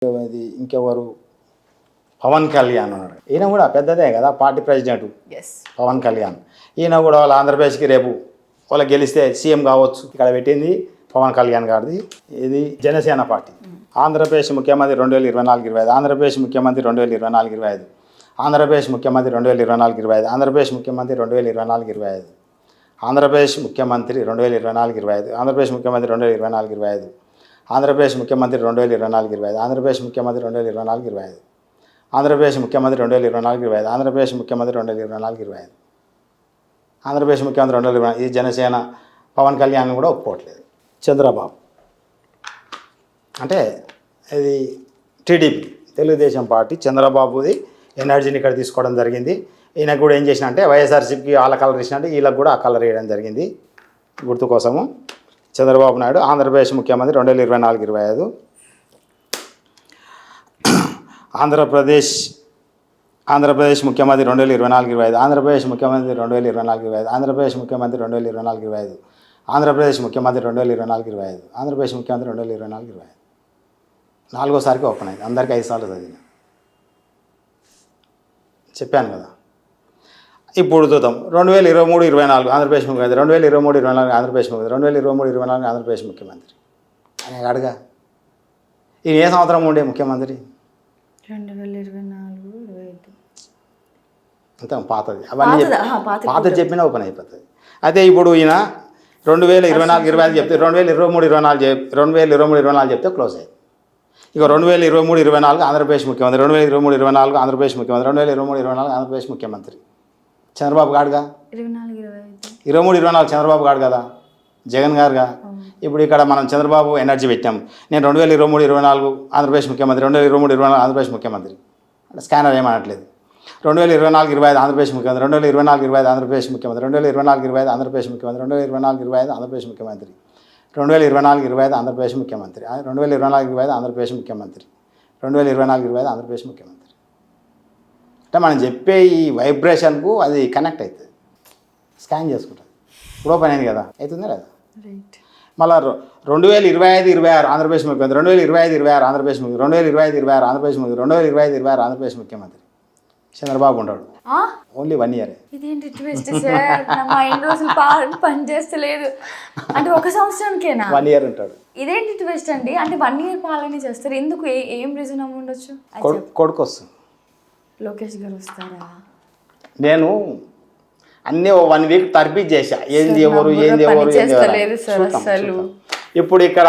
అది ఇంకెవరు పవన్ కళ్యాణ్ ఉన్నాడు. ఈయన కూడా పెద్దదే కదా, పార్టీ ప్రెసిడెంట్ పవన్ కళ్యాణ్. ఈయన కూడా వాళ్ళ ఆంధ్రప్రదేశ్కి రేపు వాళ్ళ గెలిస్తే సీఎం కావచ్చు. ఇక్కడ పెట్టింది పవన్ కళ్యాణ్ గారిది. ఇది జనసేన పార్టీ. ఆంధ్రప్రదేశ్ ముఖ్యమంత్రి 2024-25, ఆంధ్రప్రదేశ్ ముఖ్యమంత్రి 2024-25, ఆంధ్రప్రదేశ్ ముఖ్యమంత్రి 2024-25, ఆంధ్రప్రదేశ్ ముఖ్యమంత్రి 2024-25, ఆంధ్రప్రదేశ్ ముఖ్యమంత్రి 2024-25, ఆంధ్రప్రదేశ్ ముఖ్యమంత్రి 2024-25, ఆంధ్రప్రదేశ్ ముఖ్యమంత్రి 2024-25, ఆంధ్రప్రదేశ్ ముఖ్యమంత్రి 2024-25, ఆంధ్రప్రదేశ్ ముఖ్యమంత్రి 2024-25, ఆంధ్రప్రదేశ్ ముఖ్యమంత్రి 2024-25, ఆంధ్రప్రదేశ్ ముఖ్యమంత్రి 2024. ఈ జనసేన పవన్ కళ్యాణ్ కూడా ఒప్పుకోవట్లేదు. చంద్రబాబు అంటే ఇది టీడీపీ తెలుగుదేశం పార్టీ చంద్రబాబుది ఎనర్జీని ఇక్కడ తీసుకోవడం జరిగింది. ఈయన కూడా ఏం చేసిన అంటే వైఎస్ఆర్సీపీకి వాళ్ళ కలర్ ఇచ్చినట్టు వీళ్ళకి కూడా ఆ కలర్ వేయడం జరిగింది. గుర్తు కోసము చంద్రబాబు నాయుడు ఆంధ్రప్రదేశ్ ముఖ్యమంత్రి 2024-25, ఆంధ్రప్రదేశ్ ముఖ్యమంత్రి 2024-25, ఆంధ్రప్రదేశ్ ముఖ్యమంత్రి 2024-25, ఆంధ్రప్రదేశ్ ముఖ్యమంత్రి 2024-25, ఆంధ్రప్రదేశ్ ముఖ్యమంత్రి 2024-25, ఆంధ్రప్రదేశ్ ముఖ్యమంత్రి 2024-25. నాలుగోసారికి ఓపెన్ అయింది. అందరికీ 5 సార్లు చదివిన చెప్పాను కదా. ఇప్పుడు చూద్దాం 2023-24 ఆంధ్రప్రదేశ్ ముఖ్యమంత్రి, 2023-24 ఆంధ్రప్రదేశ్ ముఖ్యమంత్రి, 2023-24 ఆంధ్రప్రదేశ్ ముఖ్యమంత్రి అని అడగా. ఈయన ఏ సంవత్సరం ఉండే ముఖ్యమంత్రి? 2024-25 అంత పాతది. అవన్నీ పాత చెప్పినా ఓపెన్ అయిపోతుంది. అయితే ఇప్పుడు ఈయన 2024-25 చెప్తే 2023-24 చెప్తే క్లోజ్ అయ్యింది. ఇక 2023-24 ఆంధ్రప్రదేశ్ ముఖ్యమంత్రి, 2023-24 ఆంధ్రప్రదేశ్ ముఖ్యమంత్రి, 2023-24 ఆంధ్రప్రదేశ్ ముఖ్యమంత్రి చంద్రబాబు గాడుగా. 23-24 చంద్రబాబు గాడు కదా, జగన్ గారుగా. ఇప్పుడు ఇక్కడ మనం చంద్రబాబు ఎనర్జీ పెట్టాం. నేను 2023-24 ఆంధ్రప్రదేశ్ ముఖ్యమంత్రి, 2023-24 ఆంధ్రప్రదేశ్ ముఖ్యమంత్రి అంటే స్కానర్ ఏమనట్లేదు. 2024-25 ఆంధ్రప్రదేశ్ ముఖ్యమంత్రి, 2024-25 ఆంధ్రప్రదేశ్ ముఖ్యమంత్రి, 2024-25 ఆంధ్రప్రదేశ్ ముఖ్యమంత్రి, 2024-25 ఆంధ్రప్రదేశ్ ముఖ్యమంత్రి, 2024-25 ఆంధ్రప్రదేశ్ ముఖ్యమంత్రి, 2024-25 ఆంధ్రప్రదేశ్ ముఖ్యమంత్రి, 2024-25 ఆంధ్రప్రదేశ్ ముఖ్యమంత్రి. అంటే మనం చెప్పే ఈ వైబ్రేషన్కు అది కనెక్ట్ అవుతుంది, స్కాన్ చేసుకుంటుంది. ఇప్పుడు ఓపెన్ అయింది కదా, అవుతుందా లేదా? మళ్ళీ 2025-26 ఆంధ్రప్రదేశ్ ముఖ్యమంత్రి, 2025-26 ఆంధ్రప్రదేశ్ ముఖ్యమంత్రి, 2025-26 ఆంధ్రప్రదేశ్ ముఖ్యమంత్రి, 2025-26 ఆంధ్రప్రదేశ్ ముఖ్యమంత్రి చంద్రబాబు ఉంటాడు. Only 1 year. ఇదేంటి ట్విస్ట్ సార్? నా మైండ్ రోజులు పని చేస్తలేదు. అంటే 1 సంవత్సరానికేనా? 1 ఇయర్ ఉంటాడు. ఇదేంటి ట్విస్ట్ అండి? అంటే 1 ఇయర్ పాలన చేస్తారు ఎందుకు? ఏం రీజన్ అమ్మ ఉండొచ్చు? కొడుకు వస్తుంది. లోకేష్ గారు వస్తారా? నేను అన్నీ 1 వీక్ తర్బీజ్ చేశా. ఏంది ఎవరు ఇప్పుడు ఇక్కడ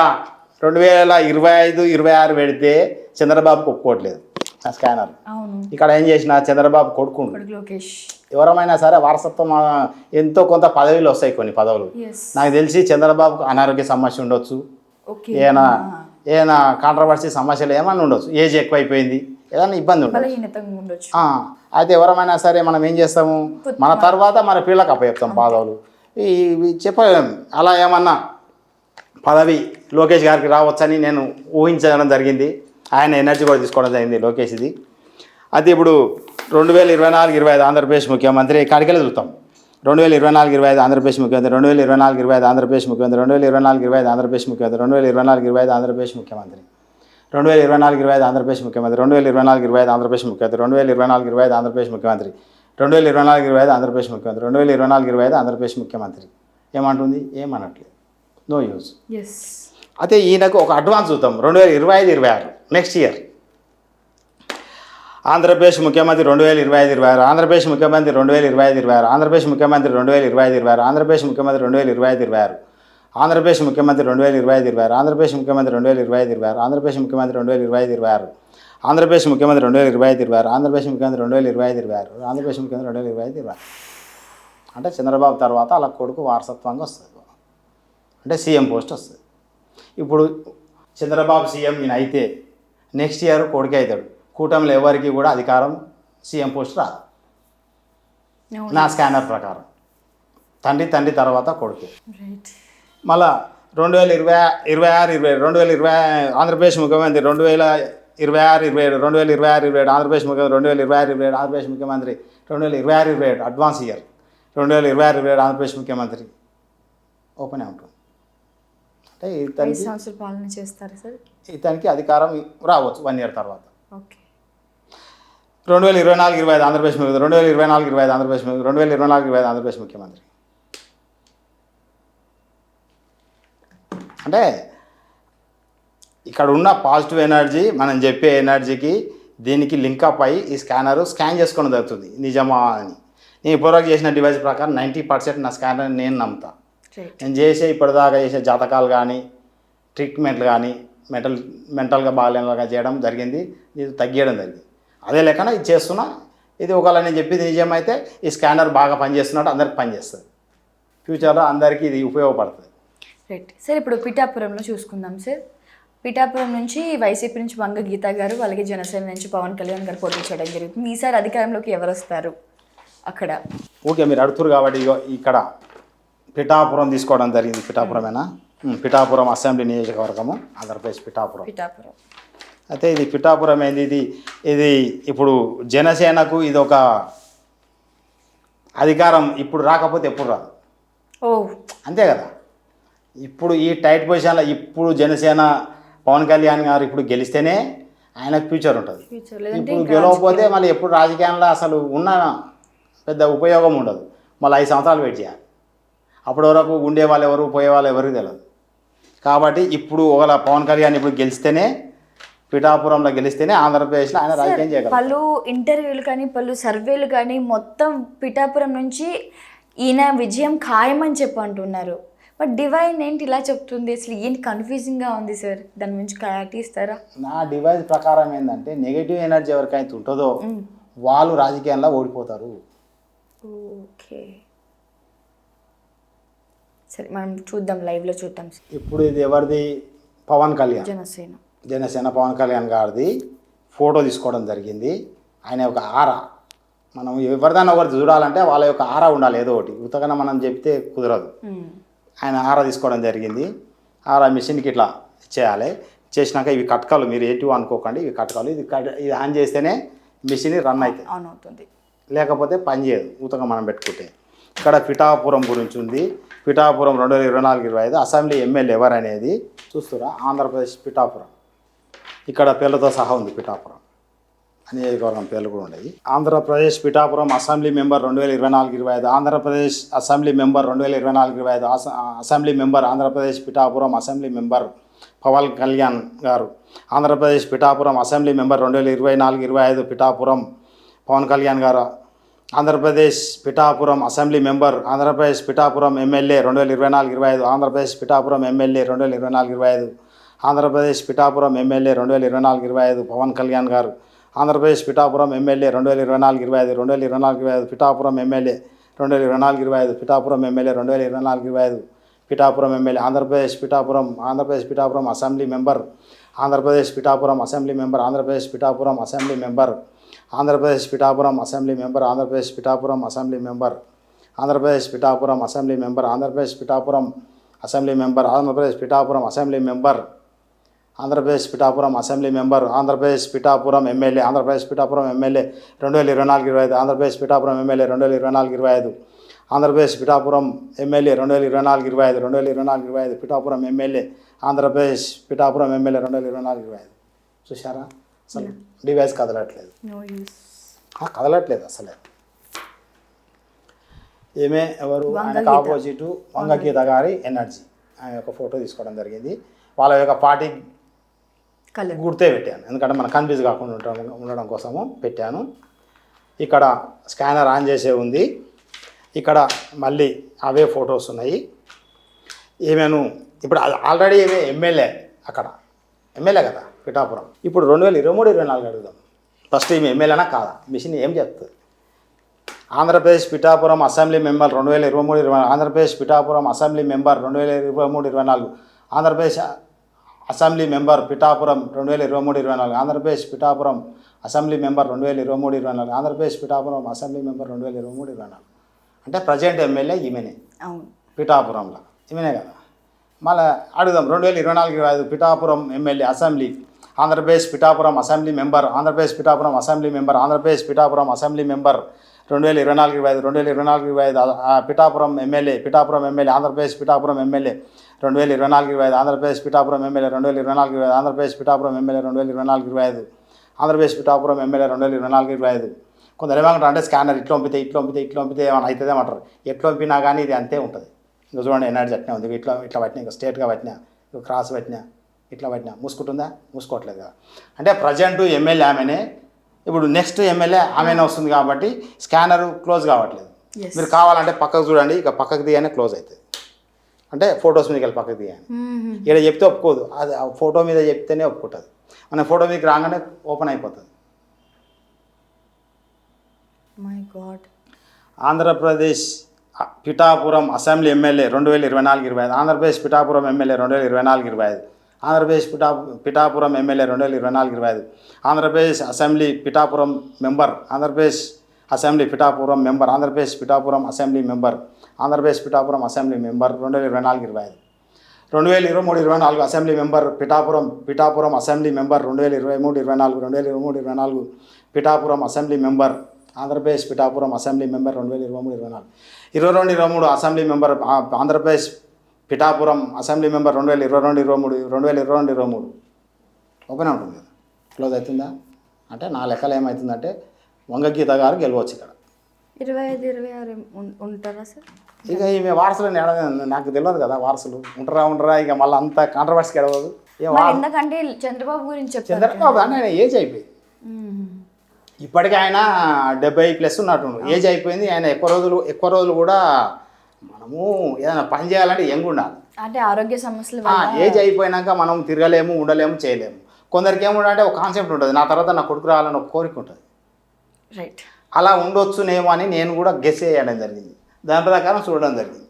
2025-26 పెడితే చంద్రబాబుకు ఒప్పుకోవట్లేదు ఆ స్కానర్. ఇక్కడ ఏం చేసిన చంద్రబాబు కొడుకుండు లోకేష్. ఎవరమైనా సరే వారసత్వం ఎంతో కొంత పదవులు వస్తాయి, కొన్ని పదవులు. నాకు తెలిసి చంద్రబాబుకు అనారోగ్య సమస్య ఉండొచ్చు, ఏదైనా కాంట్రవర్సీ సమస్యలు ఏమైనా ఉండొచ్చు, ఏజ్ ఎక్కువైపోయింది, ఏదైనా ఇబ్బంది ఉండొచ్చు. అయితే ఎవరమైనా సరే మనం ఏం చేస్తాము, మన తర్వాత మన పిల్లలకు అప్పచెప్తాం పదవులు. చెప్పలేం. అలా ఏమన్నా పదవి లోకేష్ గారికి రావచ్చని నేను ఊహించడం జరిగింది. ఆయన ఎనర్జీ కూడా తీసుకోవడం జరిగింది లోకేష్ ఇది. అయితే ఇప్పుడు 2024-25 ఆంధ్రప్రదేశ్ ముఖ్యమంత్రి కాడికెళ్ళి చూస్తాం. 2024-25 ఆంధ్రప్రదేశ్ ముఖ్యమంత్రి, 2024-25 ఆంధ్రప్రదేశ్ ముఖ్యమంత్రి, 2024-25 ఆంధ్రప్రదేశ్ ముఖ్యమంత్రి, 2024-25 ఆంధ్రప్రదేశ్ ముఖ్యమంత్రి, 2024-25 ఆంధ్రప్రదేశ్ ముఖ్యమంత్రి, 2024-25 ఆంధ్రప్రదేశ్ ముఖ్యమంత్రి, 2024-25 ఆంధ్రప్రదేశ్ ముఖ్యమంత్రి, 2024-25 ఆంధ్రప్రదేశ్ ముఖ్యమంత్రి, 2024-25 ఆంధ్రప్రదేశ్ ముఖ్యమంత్రి ఏమంటుంది? ఏమనట్లేదు, నో యూజ్. అయితే ఈయనకు ఒక అడ్వాన్స్ చూద్దాం. 2025-26 నెక్స్ట్ ఇయర్ ఆంధ్రప్రదేశ్ ముఖ్యమంత్రి 2025-26, ఆంధ్రప్రదేశ్ ముఖ్యమంత్రి 2025-26, ఆంధ్రప్రదేశ్ ముఖ్యమంత్రి 2025-26, ఆంధ్రప్రదేశ్ ముఖ్యమంత్రి 2025-26, ఆంధ్రప్రదేశ్ ముఖ్యమంత్రి 2025-26, ఆంధ్రప్రదేశ్ ముఖ్యమంత్రి 2025-26, ఆంధ్రప్రదేశ్ ముఖ్యమంత్రి 2025-26, ఆంధ్రప్రదేశ్ ముఖ్యమంత్రి 2025-26, ఆంధ్రప్రదేశ్ ముఖ్యమంత్రి 2025-26, ఆంధ్రప్రదేశ్ ముఖ్యమంత్రి 2025-26. అంటే చంద్రబాబు తర్వాత అలా కొడుకు వారసత్వంగా వస్తుంది, అంటే సీఎం పోస్ట్ వస్తుంది. ఇప్పుడు చంద్రబాబు సీఎం ఈయన అయితే నెక్స్ట్ ఇయర్ కొడుకే అవుతాడు. కూటమిలో ఎవరికి కూడా అధికారం సీఎం పోస్ట్ రాదు నా స్కానర్ ప్రకారం. తండ్రి తర్వాత కొడుకే. మళ్ళా 2026-27 ఆంధ్రప్రదేశ్ ముఖ్యమంత్రి 2026-27, 2026-27 ఆంధ్రప్రదేశ్ ముఖ్యమంత్రి, 2026-27 ఆంధ్రప్రదేశ్ ముఖ్యమంత్రి, 2026-27 అడ్వాన్స్ ఇయర్, 2026-27 ఆంధ్రప్రదేశ్ ముఖ్యమంత్రి ఓపెన్ ఉంటుంది. అంటే 5 సంవత్సరాల పాలన చేస్తారు సార్. ఇతనికి అధికారం రావచ్చు 1 ఇయర్ తర్వాత. ఓకే. 2024-25 ఆంధ్రప్రదేశ్ 2024-25 ఆంధ్రప్రదేశ్ 2024-25 ఆంధ్రప్రదేశ్ ముఖ్యమంత్రి. అంటే ఇక్కడ ఉన్న పాజిటివ్ ఎనర్జీ మనం చెప్పే ఎనర్జీకి దీనికి లింకప్ అయ్యి ఈ స్కాన్ చేసుకోవడం జరుగుతుంది నిజమా అని. నేను ఇప్పటివరకు చేసిన డివైస్ ప్రకారం 90% నా స్కానర్ నేను నమ్ముతా. నేను చేసే ఇప్పటిదాకా చేసే జాతకాలు కానీ ట్రీట్మెంట్లు కానీ మెంటల్గా బాగాలేనగా చేయడం జరిగింది, ఇది తగ్గియడం జరిగింది. అదే లెక్కన ఇది చేస్తున్నా. ఇది ఒకవేళ నేను చెప్పేది నిజమైతే ఈ స్కానర్ బాగా పనిచేస్తున్నట్టు అందరికి పనిచేస్తుంది. ఫ్యూచర్లో అందరికీ ఇది ఉపయోగపడుతుంది. Right sir. ఇప్పుడు పిఠాపురంలో చూసుకుందాం సార్. పిఠాపురం నుంచి వైసీపీ నుంచి వంగ గీత గారు, అలాగే జనసేన నుంచి పవన్ కళ్యాణ్ గారు పోటీ చేయడం జరుగుతుంది. ఈసారి అధికారంలోకి ఎవరు వస్తారు అక్కడ? ఓకే, మీరు అడుగుతారు కాబట్టి ఇక్కడ పిఠాపురం తీసుకోవడం జరిగింది. పిఠాపురమేనా? పిఠాపురం అసెంబ్లీ నియోజకవర్గము, ఆంధ్రప్రదేశ్ పిఠాపురం. అయితే ఇది పిఠాపురం ఏంది, ఇది ఇప్పుడు జనసేనకు ఇది ఒక అధికారం ఇప్పుడు రాకపోతే ఎప్పుడు రాదు. అంతే కదా. ఇప్పుడు ఈ టైట్ పొజిషన్లో ఇప్పుడు జనసేన పవన్ కళ్యాణ్ గారు ఇప్పుడు గెలిస్తేనే ఆయనకు ఫ్యూచర్ ఉంటుంది. ఇప్పుడు గెలవకపోతే మళ్ళీ ఎప్పుడు రాజకీయాల్లో అసలు ఉన్న పెద్ద ఉపయోగం ఉండదు. మళ్ళీ 5 సంవత్సరాలు వెయిట్ చేయాలి. అప్పటి వరకు ఉండే వాళ్ళు ఎవరు, పోయే వాళ్ళు ఎవరికి తెలియదు. కాబట్టి ఇప్పుడు ఒకవేళ పవన్ కళ్యాణ్ ఇప్పుడు గెలిస్తేనే, పిఠాపురంలో గెలిస్తేనే ఆంధ్రప్రదేశ్లో ఆయన రాజకీయం చేయగలరు. పలు ఇంటర్వ్యూలు కానీ పలు సర్వేలు కానీ మొత్తం పిఠాపురం నుంచి ఈయన విజయం ఖాయమని చెప్పి అంటున్నారు. బట్ డివైన్ ఏంటి ఇలా చెప్తుంది? అసలు ఏంటి కన్ఫ్యూజింగ్గా ఉంది సార్, దాని గురించి క్లారిటీ ఇస్తారా? నా డివైస్ ప్రకారం ఏంటంటే నెగిటివ్ ఎనర్జీ ఎవరికైతే ఉంటుందో వాళ్ళు రాజకీయాల్లో ఓడిపోతారు. ఓకే సరే, మనం చూద్దాం, లైవ్లో చూద్దాం. ఇప్పుడు ఇది ఎవరిది? పవన్ కళ్యాణ్, జనసేన పవన్ కళ్యాణ్ గారిది ఫోటో తీసుకోవడం జరిగింది. ఆయన యొక్క ఆరా, మనం ఎవరిదైనా ఒకటి చూడాలంటే వాళ్ళ యొక్క ఆరా ఉండాలి. ఏదో ఒకటి ఉతకన మనం చెప్తే కుదరదు. ఆయన ఆరా తీసుకోవడం జరిగింది. ఆరా మిషన్కి ఇట్లా చేయాలి. చేసినాక ఇవి కట్కాలు, మీరు ఏంటివి అనుకోకండి, ఇవి కట్కాలు. ఇది ఆన్ చేస్తేనే మిషన్ రన్ అవుతుంది, లేకపోతే పని చేయదు ఉతక మనం పెట్టుకుంటే. ఇక్కడ పిఠాపురం గురించి ఉంది. పిఠాపురం 2024-25 అసెంబ్లీ ఎమ్మెల్యే ఎవరు అనేది చూస్తురా? ఆంధ్రప్రదేశ్ పిఠాపురం. ఇక్కడ పేర్లతో సహా ఉంది పిఠాపురం, నియోజకవర్గం పేర్లు కూడా ఉన్నాయి. Andhra Pradesh Pithapuram assembly member 2024-25 Andhra Pradesh assembly member 2024-25 assembly member Andhra Pradesh Pithapuram assembly member Pawan Kalyan garu. Andhra Pradesh Pithapuram assembly member 2024-25 Pithapuram Pawan Kalyan garu. Andhra Pradesh Pithapuram assembly member Andhra Pradesh Pithapuram MLA 2024-25 Andhra Pradesh Pithapuram MLA 2024-25 Andhra Pradesh Pithapuram MLA 2024-25 Pawan Kalyan garu. Andhra Pradesh Pithapuram MLA 2024-25 2024-25 Pithapuram MLA 2024-25 Pithapuram MLA 2024-25 Pithapuram MLA. Andhra Pradesh Pithapuram assembly member Andhra Pradesh Pithapuram assembly member Andhra Pradesh Pithapuram assembly member Andhra Pradesh Pithapuram assembly member Andhra Pradesh Pithapuram assembly member Andhra Pradesh Pithapuram assembly member Andhra Pradesh Pithapuram assembly member Andhra Pradesh Pithapuram assembly member Andhra Pradesh Pithapuram assembly member Andhra Pradesh Pithapuram MLA Andhra Pradesh Pithapuram MLA 2024-25 Andhra Pradesh Pithapuram MLA 2024-25 Andhra Pradesh Pithapuram MLA 2024-25 2024-25 Pithapuram MLA Andhra Pradesh Pithapuram MLA 2024-25. చూసారా? అసలు device కదలట్లేదు, కదలట్లేదు అసలే. ఏమే ఎవరు ఆయనకు opposite వంగ గీత గారి energy, ఆయన యొక్క photo తీసుకోవడం జరిగింది. వాళ్ళ యొక్క పార్టీ గుర్తే పెట్టాను, ఎందుకంటే మనం కన్ఫ్యూజ్ కాకుండా ఉండడం కోసము పెట్టాను. ఇక్కడ స్కానర్ ఆన్ చేసే ఉంది. ఇక్కడ మళ్ళీ అవే ఫొటోస్ ఉన్నాయి. ఏమేను ఇప్పుడు ఆల్రెడీ ఏమే ఎమ్మెల్యే, అక్కడ ఎమ్మెల్యే కదా పిఠాపురం. ఇప్పుడు 2023-24 అడుగుదాం. ఫస్ట్ ఈమె ఎమ్మెల్యేనా కాదా, మిషన్ ఏం చెప్తుంది? Andhra Pradesh Pithapuram assembly member 2023-24 Andhra Pradesh Pithapuram assembly member 2023-24 Andhra Pradesh assembly member Pithapuram 2023-24 Andhra Pradesh Pithapuram assembly member 2023-24 Andhra Pradesh Pithapuram assembly member 2023-24. అంటే ప్రజెంట్ ఎమ్మెల్యే ఈమెనే పిఠాపురంలో, ఈమెనే కదా. మళ్ళీ అడుగుదాం 2024-25 Pithapuram MLA assembly Andhra Pradesh Pithapuram assembly member Andhra Pradesh Pithapuram assembly member Andhra Pradesh Pithapuram assembly member 2024-25 2024-25 Pithapuram MLA Andhra Pradesh Pithapuram MLA 2024-25 Andhra Pradesh Pithapuram MLA 2024-25 Andhra Pradesh Pithapuram MLA 2024-25 Andhra Pradesh Pithapuram MLA 2024-25 కొందరు ఏమంటారు అంటే స్కానర్ ఇట్లా పంపితే ఏమైనా అవుతుంది ఏమంటారు. ఎట్లా పంపినా కానీ ఇది అంతే ఉంటుంది. ఇంకా చూడండి ఎన్ఆర్జీ అట్నే ఉంది. ఇట్లా పట్టినా, ఇంకా స్ట్రేట్గా పట్టినా, క్రాస్ పట్టినా, ఇట్లా పట్టినా మూసుకుంటుందా, మూసుకోవట్లేదు కదా. అంటే ప్రజెంట్ ఎమ్మెల్యే ఆమెనే, ఇప్పుడు నెక్స్ట్ ఎమ్మెల్యే ఆమెనే వస్తుంది కాబట్టి స్కానర్ క్లోజ్ కావట్లేదు. మీరు కావాలంటే పక్కకు చూడండి, ఇక పక్కకు తీయగానే క్లోజ్ అవుతుంది. అంటే ఫొటోస్ మీదకి వెళ్ళి పక్కకు తీయాలి. ఇక్కడ చెప్తే ఒప్పుకోదు, అది ఆ ఫోటో మీద చెప్తేనే ఒప్పుకుంటుంది. మన ఫోటో మీదకి రాగానే ఓపెన్ అయిపోతుంది. My God. Andhra Pradesh Pithapuram assembly MLA 2024-25 Andhra Pradesh Pithapuram MLA 2024-25 Andhra Pradesh Pithapuram MLA 2024-25 Andhra Pradesh assembly Pithapuram member Andhra Pradesh assembly Pithapuram member Andhra Pradesh Pithapuram assembly member Andhra Pradesh Pithapuram assembly member 2024-25 2023-24 assembly member Pithapuram assembly member 2023-24 Pithapuram assembly member Andhra Pradesh Pithapuram assembly member 2023-24 22-23 assembly member Andhra Pradesh Pithapuram assembly member 2022-23 open ఉంటుంది కదా, క్లోజ్ అవుతుందా అంటే నా లెక్కలు ఏమవుతుందంటే వంగగీత గారు గెలవచ్చు ఇక్కడ. 25-26 ఉంటారా సార్? ఇక ఈమె వారసులు నాకు తెలియదు కదా, వారసులు ఉంటారా ఇక మళ్ళీ అంత కాంట్రవర్సీకి గెలవదు. ఎందుకంటే చంద్రబాబు గురించి చంద్రబాబు అని ఆయన ఏజ్ అయిపోయింది. ఇప్పటికీ ఆయన 70+ ఉన్నట్టు ఏజ్ అయిపోయింది. ఆయన ఎక్కువ రోజులు కూడా మనము ఏదైనా పని చేయాలంటే యంగ్ ఉండాలి. అంటే ఆరోగ్య సమస్యలు ఏజ్ అయిపోయినాక మనం తిరగలేము, ఉండలేము, చేయలేము. కొందరికి ఏముండంటే ఒక కాన్సెప్ట్ ఉంటుంది, నా తర్వాత నా కొడుకు రావాలని ఒక కోరిక ఉంటుంది. రైట్. అలా ఉండొచ్చునేమో అని నేను కూడా గెస్ చేయడం జరిగింది, దాని ప్రకారం చూడడం జరిగింది.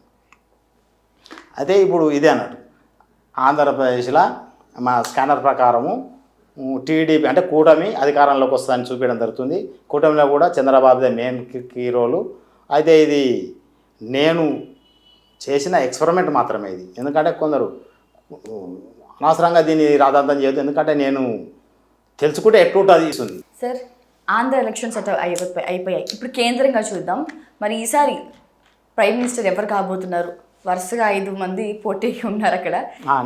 అయితే ఇప్పుడు ఇదే అన్నట్టు ఆంధ్రప్రదేశ్లో మా స్కానర్ ప్రకారము టీడీపీ అంటే కూటమి అధికారంలోకి వస్తుందని చూపించడం జరుగుతుంది. కూటమిలో కూడా చంద్రబాబుదే మెయిన్ కీ రోలు. అయితే ఇది నేను చేసిన ఎక్స్పెరిమెంట్ మాత్రమే ఇది. ఎందుకంటే కొందరు అనవసరంగా దీన్ని రాద్ధాంతం చేయొద్దు, ఎందుకంటే నేను తెలుసుకుంటే ఎట్లుంటుంది ఇస్తుంది. సార్, ఆంధ్ర ఎలక్షన్స్ అయిపోయాయి, ఇప్పుడు కేంద్రంగా చూద్దాం. మరి ఈసారి ప్రైమ్ మినిస్టర్ ఎవరు కాబోతున్నారు? వరుసగా 5 మంది పోటీకి ఉన్నారు అక్కడ.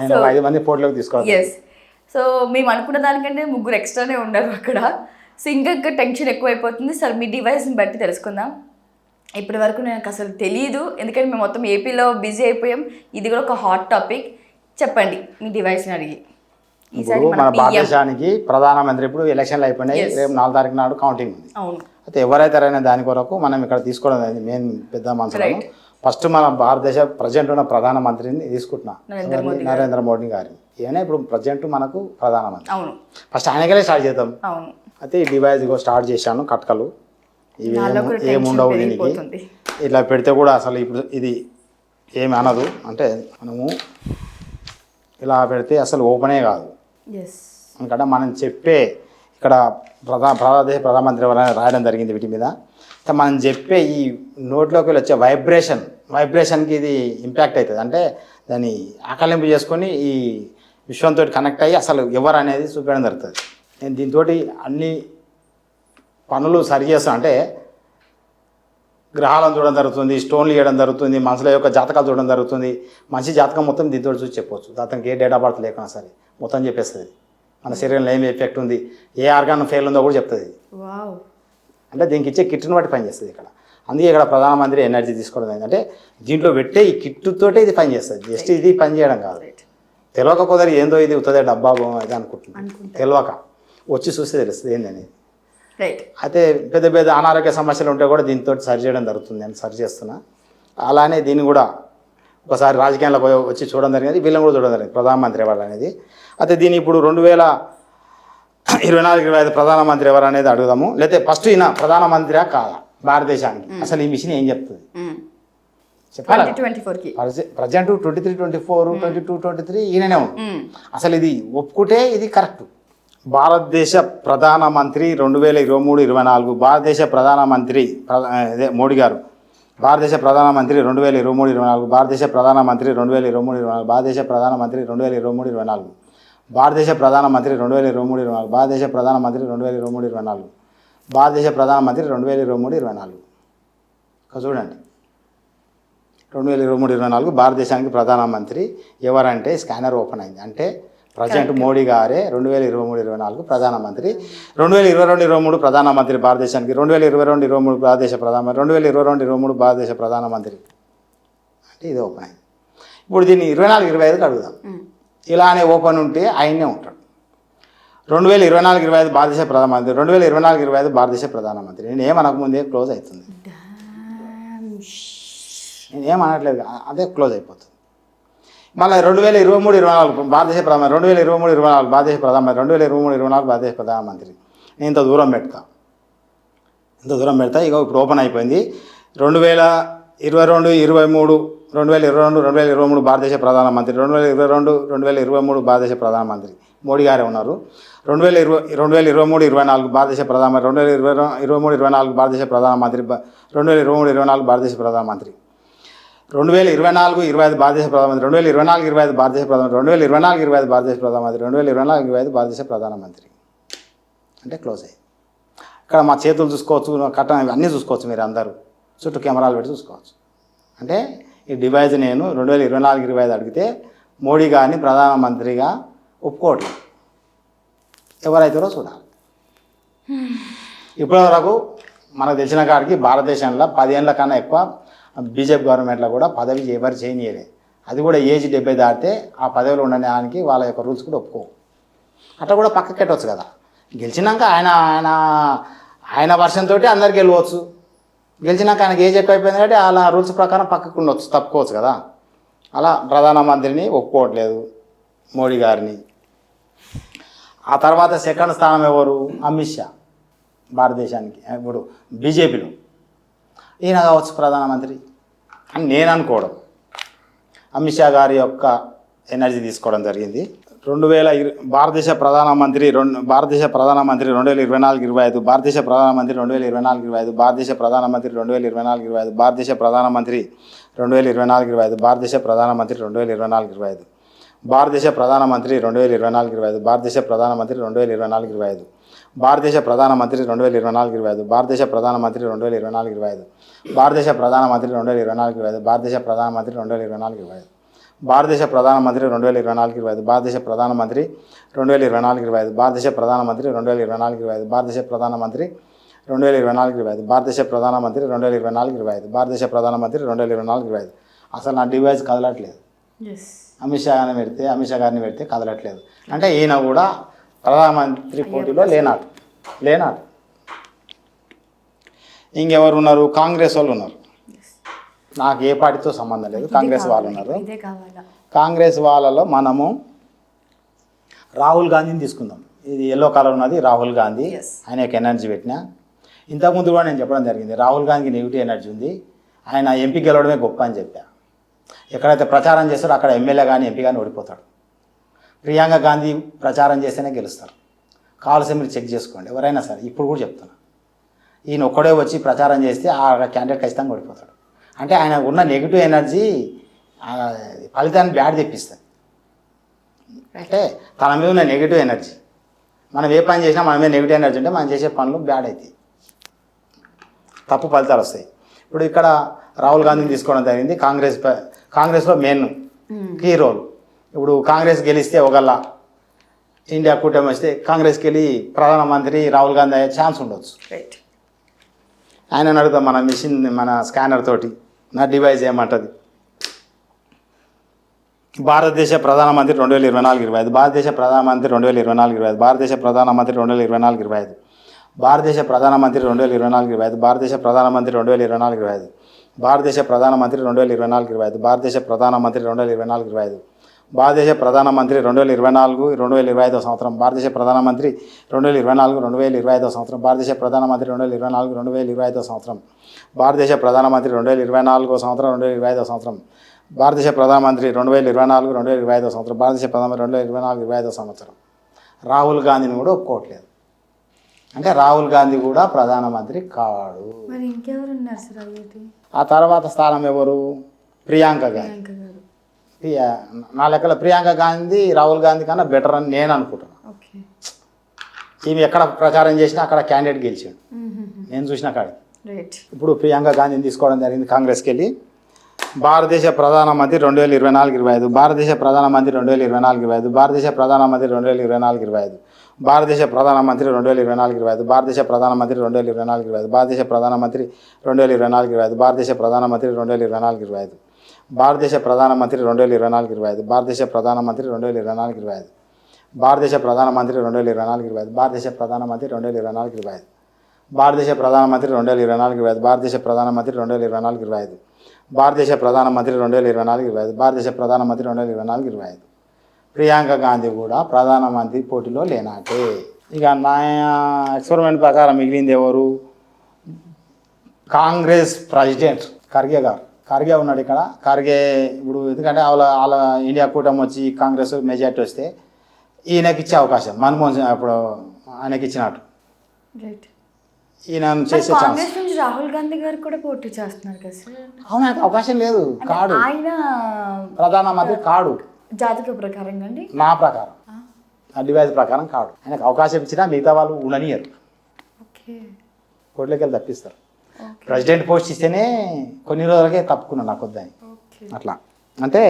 నేను 5 మంది పోటీలోకి తీసుకోవాలి. ఎస్. సో మేము అనుకున్న దానికంటే 3 ఎక్స్ట్రానే ఉన్నారు అక్కడ. సో ఇంకా టెన్షన్ ఎక్కువైపోతుంది. సార్, మీ డివైస్ని బట్టి తెలుసుకుందాం. ఇప్పటి వరకు నాకు అసలు తెలియదు, ఎందుకంటే మేము మొత్తం ఏపీలో బిజీ అయిపోయాం. ఇది కూడా ఒక హాట్ టాపిక్. చెప్పండి మీ డివైస్ని అడిగి. ఇప్పుడు మన భారతదేశానికి ప్రధానమంత్రి ఇప్పుడు ఎలక్షన్లు అయిపోయినాయి, రేపు 4 తారీఖు నాడు కౌంటింగ్ ఉంది. అవును. అయితే ఎవరైతే దాని కొరకు మనం ఇక్కడ తీసుకోవడం మెయిన్ పెద్ద మనసులను ఫస్ట్ మన భారతదేశ ప్రజెంట్ ఉన్న ప్రధానమంత్రిని తీసుకుంటున్నాం, నరేంద్ర మోడీ గారిని. ఈయన ఇప్పుడు ప్రజెంట్ మనకు ప్రధానమంత్రి. అవును. ఫస్ట్ ఆయనకెళ్ళి స్టార్ట్ చేద్దాం. అవును. అయితే ఈ డివైస్ స్టార్ట్ చేశాను. కట్కలు ఇవి ఏముండవు దీనికి, ఇట్లా పెడితే కూడా అసలు ఇప్పుడు ఇది ఏమి అనదు. అంటే మనము ఇలా పెడితే అసలు ఓపెనే కాదు. ఎందుకంటే మనం చెప్పే ఇక్కడ భారతదేశ ప్రధానమంత్రి ఎవరైనా రాయడం జరిగింది వీటి మీద. మనం చెప్పే ఈ నోట్లోకి వచ్చే వైబ్రేషన్కి ఇది ఇంపాక్ట్ అవుతుంది. అంటే దాన్ని ఆకలింపు చేసుకొని ఈ విశ్వంతో కనెక్ట్ అయ్యి అసలు ఎవరు అనేది చూపించడం జరుగుతుంది. నేను దీంతో అన్ని పనులు సరి చేస్తాను. అంటే గ్రహాలను చూడడం జరుగుతుంది, స్టోన్లు ఇవ్వడం జరుగుతుంది, మనుషుల యొక్క జాతకాలు చూడడం జరుగుతుంది. మనిషి జాతకం మొత్తం దీంతో చూసి చెప్పవచ్చు. అతనికి ఏ డేట్ ఆఫ్ బర్త్ లేకున్నా సరే మొత్తం చెప్పేస్తుంది. మన శరీరంలో ఏమి ఎఫెక్ట్ ఉంది, ఏ ఆర్గాన్ ఫెయిల్ ఉందో కూడా చెప్తుంది. అంటే దీనికి ఇచ్చే కిట్ని బట్టి పనిచేస్తుంది ఇక్కడ. అందుకే ఇక్కడ ప్రధానమంత్రి ఎనర్జీ తీసుకోవడం ఏంటంటే దీంట్లో పెట్టే ఈ కిట్టుతోటే ఇది పనిచేస్తుంది. జస్ట్ ఇది పని చేయడం కాదు. తెలియక కుదరి ఏందో ఇది ఉత్తదే డబ్బా ఇది అనుకుంటున్నాను. తెలియక వచ్చి చూస్తే తెలుస్తుంది ఏందనేది. అయితే పెద్ద పెద్ద అనారోగ్య సమస్యలు ఉంటే కూడా దీంతో సరి చేయడం జరుగుతుంది. నేను సరి చేస్తున్నా. అలానే దీన్ని కూడా ఒకసారి రాజకీయాల్లో వచ్చి చూడడం జరిగింది, వీళ్ళని కూడా చూడడం జరిగింది ప్రధానమంత్రి ఎవరు అనేది. అయితే దీన్ని ఇప్పుడు 2024-25 ప్రధానమంత్రి ఎవరు అనేది అడుగుదాము. లేకపోతే ఫస్ట్ ఈయన ప్రధానమంత్రి కాదా భారతదేశానికి, అసలు ఈ మిషన్ ఏం చెప్తుంది చెప్పాలి. ప్రజెంట్ 23-24 22-23 ఈయననే ఉంది. అసలు ఇది ఒప్పుకుంటే ఇది కరెక్ట్. భారతదేశ ప్రధానమంత్రి 2023-24 భారతదేశ ప్రధానమంత్రి మోడీ గారు, భారతదేశ ప్రధానమంత్రి 2023-24 భారతదేశ ప్రధానమంత్రి 2023-24 భారతదేశ ప్రధానమంత్రి 2023-24 భారతదేశ ప్రధానమంత్రి 2023-24 భారతదేశ ప్రధానమంత్రి 2023-24 భారతదేశ ప్రధానమంత్రి 2023-24 చూడండి 2023-24 భారతదేశానికి ప్రధానమంత్రి ఎవరంటే స్కానర్ ఓపెన్ అయింది. అంటే ప్రజెంట్ మోడీ గారే 2023-24 ప్రధానమంత్రి. 2022-23 ప్రధానమంత్రి భారతదేశానికి, 2022-23 భారతదేశ ప్రధానమంత్రి, 2022-23 భారతదేశ ప్రధానమంత్రి అంటే ఇది ఓపెన్ అయింది. ఇప్పుడు దీన్ని 24-25కి అడుగుదాం. ఇలానే ఓపెన్ ఉంటే ఆయనే ఉంటాడు. 2024-25 భారతదేశ ప్రధానమంత్రి, 2024-25 భారతదేశ ప్రధానమంత్రి. నేను ఏమనకముందే క్లోజ్ అవుతుంది. నేను ఏమనట్లేదు, అదే క్లోజ్ అయిపోతుంది. మళ్ళీ 2023-24 భారతదేశ ప్రధానమంత్రి, 2023-24 భారతదేశ ప్రధానమంత్రి, 2023-24 భారతదేశ ప్రధానమంత్రి. నేను ఇంత దూరం పెడతా. ఇక ఇప్పుడు ఓపెన్ అయిపోయింది. 2022-23 2022-2023 భారతదేశ ప్రధానమంత్రి, 2022-2023 భారతదేశ ప్రధానమంత్రి మోడీ గారే ఉన్నారు. 2023-24 భారతదేశ ప్రధానమంత్రి, 2023-24 భారతదేశ ప్రధానమంత్రి, 2023-24 భారతదేశ ప్రధానమంత్రి, 2024-25 భారతదేశ ప్రధానమంత్రి, 2024-25 భారతదేశ ప్రధానమంత్రి, 2024-25 భారతదేశ ప్రధానమంత్రి, 2024-25 భారతదేశ ప్రధానమంత్రి అంటే క్లోజ్ అయ్యింది. ఇక్కడ మా చేతులు చూసుకోవచ్చు, కట్టం అన్నీ చూసుకోవచ్చు. మీరు అందరూ చుట్టూ కెమెరాలు పెట్టి చూసుకోవచ్చు. అంటే ఈ డివైజ్ నేను 2024-25 అడిగితే మోడీ గారిని ప్రధానమంత్రిగా ఒప్పుకోవట్లేదు. ఎవరైతారో చూడాలి. ఇప్పటివరకు మనకు తెలిసిన కాడికి భారతదేశంలో 10 ఏళ్ళ కన్నా ఎక్కువ బీజేపీ గవర్నమెంట్లో కూడా పదవి ఎవరు చేయనీయలేదు. అది కూడా ఏజ్ 70 దాటితే ఆ పదవిలో ఉండడానికి వాళ్ళ యొక్క రూల్స్ కూడా ఒప్పుకోవు. అట్లా కూడా పక్కకి పెట్టవచ్చు కదా. గెలిచినాక ఆయన వర్షంతో అందరికి వెళ్ళవచ్చు. గెలిచినాక ఆయనకి ఏజ్ ఎక్కువైపోయింది కాబట్టి అలా రూల్స్ ప్రకారం పక్కకు ఉండొచ్చు, తప్పుకోవచ్చు కదా. అలా ప్రధానమంత్రిని ఒప్పుకోవట్లేదు మోడీ గారిని. ఆ తర్వాత సెకండ్ స్థానం ఎవరు? అమిత్ షా భారతదేశానికి. ఇప్పుడు బీజేపీలో ఈయన కావచ్చు ప్రధానమంత్రి అని నేను అనుకోవడం. అమిత్ షా గారి యొక్క ఎనర్జీ తీసుకోవడం జరిగింది. భారతదేశ ప్రధానమంత్రి 2024-25 భారతదేశ ప్రధానమంత్రి 2024-25 భారతదేశ ప్రధానమంత్రి 2024-25 భారతదేశ ప్రధానమంత్రి 2024-25 భారతదేశ ప్రధానమంత్రి 2024-25 భారతదేశ ప్రధానమంత్రి 2024-25 భారతదేశ ప్రధానమంత్రి 2024-25 భారతదేశ ప్రధానమంత్రి 2024-25 భారతదేశ ప్రధానమంత్రి 2024-25 భారతదేశ ప్రధానమంత్రి 2024-25 భారతదేశ ప్రధానమంత్రి 2024-25 భారతదేశ ప్రధానమంత్రి 2024-25 భారతదేశ ప్రధానమంత్రి 2024-25 భారతదేశ ప్రధానమంత్రి 2024-25 భారతదేశ ప్రధానమంత్రి 2024-25 భారతదేశ ప్రధానమంత్రి 2024-25 భారతదేశ ప్రధానమంత్రి 2024-25 భారతదేశ ప్రధానమంత్రి 2024-25 అసలు నా డివైస్ కదలట్లేదు. అమిత్ షా గారిని పెడితే కదలట్లేదు. అంటే ఈయన కూడా ప్రధానమంత్రి పోటీలో లేనాడు. ఇంకెవరు ఉన్నారు? కాంగ్రెస్ వాళ్ళు ఉన్నారు. నాకు ఏ పార్టీతో సంబంధం లేదు, కాంగ్రెస్ వాళ్ళు ఉన్నారు. కాంగ్రెస్ వాళ్ళలో మనము రాహుల్ గాంధీని తీసుకుందాం. ఇది ఎల్లో కలర్ ఉన్నది రాహుల్ గాంధీ. ఆయన యొక్క ఎనర్జీ పెట్టినా ఇంతకుముందు కూడా నేను చెప్పడం జరిగింది. రాహుల్ గాంధీకి నెగిటివ్ ఎనర్జీ ఉంది. ఆయన ఎంపీ గెలవడమే గొప్ప అని చెప్పా. ఎక్కడైతే ప్రచారం చేస్తారో అక్కడ ఎమ్మెల్యే కానీ ఎంపీ కానీ ఓడిపోతాడు. ప్రియాంక గాంధీ ప్రచారం చేస్తేనే గెలుస్తారు. కావాల్సి మీరు చెక్ చేసుకోండి ఎవరైనా సరే. ఇప్పుడు కూడా చెప్తున్నా, ఈయన ఒక్కడే వచ్చి ప్రచారం చేస్తే ఆ క్యాండిడేట్ ఖచ్చితంగా ఓడిపోతాడు. అంటే ఆయన ఉన్న నెగిటివ్ ఎనర్జీ ఫలితాన్ని బ్యాడ్ తెప్పిస్తుంది. అంటే తన మీద ఉన్న నెగిటివ్ ఎనర్జీ, మనం ఏ పని చేసినా మన మీద నెగిటివ్ ఎనర్జీ ఉంటే మనం చేసే పనులు బ్యాడ్ అవుతాయి, తప్పు ఫలితాలు వస్తాయి. ఇప్పుడు ఇక్కడ రాహుల్ గాంధీని తీసుకోవడం జరిగింది. కాంగ్రెస్లో మెయిన్ కీ రోల్. ఇప్పుడు కాంగ్రెస్ గెలిస్తే ఒకళ్ళ ఇండియా కూటమి వస్తే కాంగ్రెస్కి వెళ్ళి ప్రధానమంత్రి రాహుల్ గాంధీ అయ్యే ఛాన్స్ ఉండొచ్చు. ఆయన అడుగుతాం మన స్కానర్ తోటి నా డివైస్ ఏమంటుంది. భారతదేశ ప్రధానమంత్రి 2024-25 భారతదేశ ప్రధానమంత్రి 2024-25 భారతదేశ ప్రధానమంత్రి 2024-25 భారతదేశ ప్రధానమంత్రి 2024-25 భారతదేశ ప్రధానమంత్రి 2024-25 భారతదేశ ప్రధానమంత్రి 2024-25 భారతదేశ ప్రధానమంత్రి 2024-25 భారతదేశ ప్రధానమంత్రి 2024-2025 సంవత్సరం భారతదేశ ప్రధానమంత్రి 2024-2025 సంవత్సరం భారతదేశ ప్రధానమంత్రి 2024-2025 సంవత్సరం భారతదేశ ప్రధానమంత్రి 2024 సంవత్సరం 2025 సంవత్సరం భారతదేశ ప్రధానమంత్రి 2024-2025 సంవత్సరం భారతదేశ ప్రధానమంత్రి 2024-2025 సంవత్సరం. రాహుల్ గాంధీని కూడా ఒప్పుకోవట్లేదు. అంటే రాహుల్ గాంధీ కూడా ప్రధానమంత్రి కాడు. ఆ తర్వాత స్థానం ఎవరు? ప్రియాంక గాంధీ. నా లెక్కల ప్రియాంక గాంధీ రాహుల్ గాంధీ కన్నా బెటర్ అని నేను అనుకుంటున్నాను. ఈమె ఎక్కడ ప్రచారం చేసినా అక్కడ క్యాండిడేట్ గెలిచాడు నేను చూసిన కాడికి. రైట్. ఇప్పుడు ప్రియాంక గాంధీని తీసుకోవడం జరిగింది కాంగ్రెస్కి వెళ్ళి. భారతదేశ ప్రధానమంత్రి 2024-25, భారతదేశ ప్రధానమంత్రి 2024-25, భారతదేశ ప్రధానమంత్రి 2024-25, భారతదేశ ప్రధానమంత్రి 2024-25, భారతదేశ ప్రధానమంత్రి 2024-25, భారతదేశ ప్రధానమంత్రి 2024-25, భారతదేశ ప్రధానమంత్రి 2024-25, భారతదేశ ప్రధానమంత్రి 2024-25, భారతదేశ ప్రధానమంత్రి 2024-25, భారతదేశ ప్రధానమంత్రి 2024-25, భారతదేశ ప్రధానమంత్రి 2024-25, భారతదేశ ప్రధానమంత్రి 2024-25, భారతదేశ ప్రధానమంత్రి 2024-25, భారతదేశ ప్రధానమంత్రి 2024-25, భారతదేశ ప్రధానమంత్రి 2024-25. ప్రియాంక గాంధీ కూడా ప్రధానమంత్రి పోటీలో లేనాటే. ఇక నా ఎక్స్పెరిమెంట్ ప్రకారం మిగిలింది ఎవరు? కాంగ్రెస్ ప్రెసిడెంట్ ఖర్గే గారు. ఖర్గే ఉన్నాడు ఇక్కడ. ఖర్గే ఇప్పుడు ఎందుకంటే వాళ్ళ ఇండియా కూటమి వచ్చి కాంగ్రెస్ మెజార్టీ వస్తే ఈయనకి ఇచ్చే అవకాశం మన్మోహన్ సింగ్ అప్పుడు ఆయనకి ఇచ్చినట్టు ఈయన చేసే కాంగ్రెస్ నుంచి రాహుల్ గాంధీ గారు కూడా పోటీ చేస్తున్నారు కదా సార్. అవును, ఆయనకు అవకాశం లేదు. కాడు ఆయన ప్రధానమంత్రి కాడు. జాతక ప్రకారం అండి, నా ప్రకారం డివైజ్ ప్రకారం కాడు. ఆయనకు అవకాశం ఇచ్చినా మిగతా వాళ్ళు ఉండనియరు, కోర్టులోకి వెళ్ళి తప్పిస్తారు. ప్రెసిడెంట్ పోస్ట్ ఇస్తేనే కొన్ని రోజులకే తప్పుకున్నాను నాకు వద్దని. అట్లా అంటే